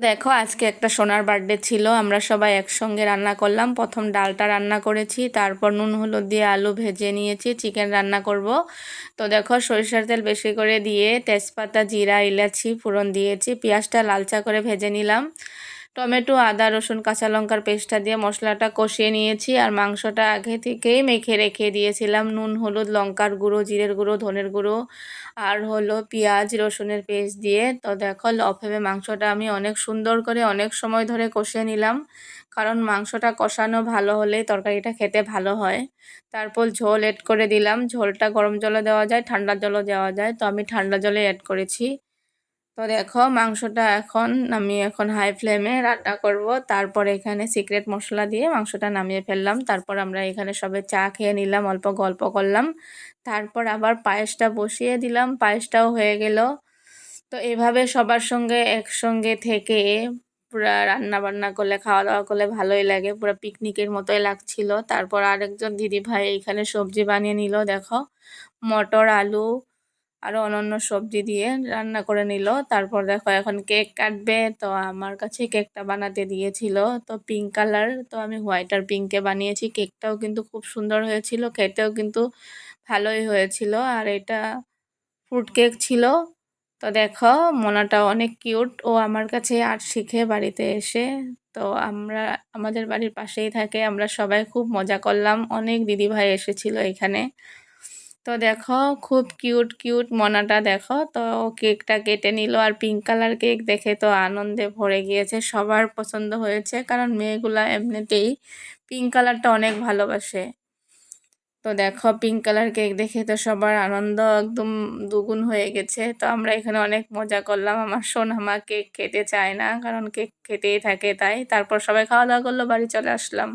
দেখো আজকে একটা সোনার বার্থডে ছিল, আমরা সবাই একসঙ্গে রান্না করলাম। প্রথম ডালটা রান্না করেছি, তারপর নুন হলুদ দিয়ে আলু ভেজে নিয়েছি, চিকেন রান্না করব। তো দেখো সরিষার তেল বেশি করে দিয়ে তেজপাতা জিরা ইলাচি ফোড়ন দিয়েছি, পেঁয়াজটা লালচা করে ভেজে নিলাম। টমেটো আদা রসুন কাঁচা লঙ্কার পেস্টটা দিয়ে মশলাটা কষিয়ে নিয়েছি। আর মাংসটা আগে থেকেই মেখে রেখে দিয়েছিলাম, নুন হলুদ লঙ্কার গুঁড়ো জিরের গুঁড়ো ধনের গুঁড়ো আর হলো পেঁয়াজ রসুনের পেস্ট দিয়ে। তো দেখো লো ফ্লেমে মাংসটা আমি অনেক সুন্দর করে অনেক সময় ধরে কষিয়ে নিলাম, কারণ মাংসটা কষানো ভালো হলেই তরকারিটা খেতে ভালো হয়। তারপর ঝোল এড করে দিলাম, ঝোলটা গরম জলে দেওয়া যায় ঠান্ডা জলও দেওয়া যায়, তো আমি ঠান্ডা জলে অ্যাড করেছি। তো দেখো মাংসটা আমি এখন হাই ফ্লেমে রান্না করব। তারপর এখানে সিক্রেট মশলা দিয়ে মাংসটা নামিয়ে ফেললাম। তারপর আমরা এখানে সবে চা খেয়ে নিলাম, অল্প গল্প করলাম। তারপর আবার পায়েসটা বসিয়ে দিলাম, পায়েসটাও হয়ে গেল। তো এভাবে সবার সঙ্গে একসঙ্গে থেকে পুরা রান্না বান্না করলে খাওয়া দাওয়া করলে ভালোই লাগে, পুরো পিকনিকের মতোই লাগছিল। তারপর আরেকজন দিদি ভাই এখানে সবজি বানিয়ে নিল, দেখো মটর আলু আরও অন্যান্য সবজি দিয়ে রান্না করে নিল। তারপর দেখো এখন কেক কাটবে, তো আমার কাছে কেকটা বানাতে দিয়েছিল, তো পিঙ্ক কালার, তো আমি হোয়াইট আর পিঙ্কে বানিয়েছি। কেকটাও কিন্তু খুব সুন্দর হয়েছিল, খেতেও কিন্তু ভালোই হয়েছিল। আর এটা ফ্রুট কেক ছিল। তো দেখো মোনাটা অনেক কিউট, ও আমার কাছে আর্ট শিখে বাড়িতে এসে। তো আমাদের বাড়ির পাশেই থাকে, আমরা সবাই খুব মজা করলাম, অনেক দিদিভাই এসেছিল এখানে। তো দেখো খুব কিউট কিউট মোনাটা, দেখো তো কেকটা কেটে নিল। আর পিঙ্ক কালার কেক দেখে তো আনন্দে ভরে গিয়েছে, সবার পছন্দ হয়েছে, কারণ মেয়েগুলা এমনিতেই পিঙ্ক কালারটা অনেক ভালোবাসে। তো দেখো পিঙ্ক কালার কেক দেখে তো সবার আনন্দ একদম দ্বিগুণ হয়ে গেছে। তো আমরা এখানে অনেক মজা করলাম, আমার সোনামা কেক খেতে চায় না, কারণ কেক খেতেই থাকে তাই। তারপর সবাই খাওয়া দাওয়া করলো, বাড়ি চলে আসলাম।